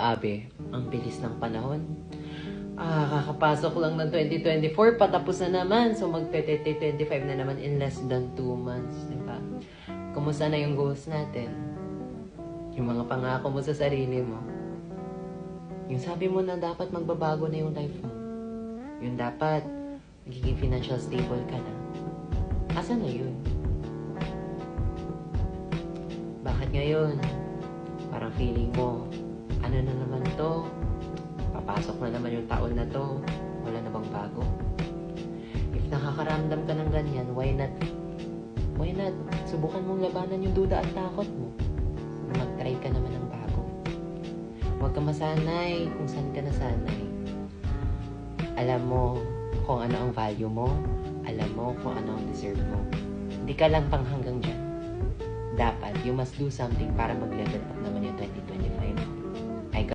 Grabe, ang bilis ng panahon. Kakapasok lang ng 2024, patapos na naman. So mag-2025 na naman in less than 2 months, diba? Kumusta na yung goals natin? Yung mga pangako mo sa sarili mo. Yung sabi mo na dapat magbabago na yung life mo. Yung dapat magiging financial stable ka na. Asan na yun? Bakit ngayon? Parang feeling mo, ano na naman to? Papasok na naman yung taon na to. Wala na bang bago? If nakakaramdam ka ng ganyan, why not? Why not? Subukan mong labanan yung duda at takot mo. Mag-try ka naman ng bago. Huwag ka masanay kung saan ka nasanay. Alam mo kung ano ang value mo. Alam mo kung ano ang deserve mo. Hindi ka lang pang hanggang dyan. Dapat, you must do something para mag-level up naman yung 2020.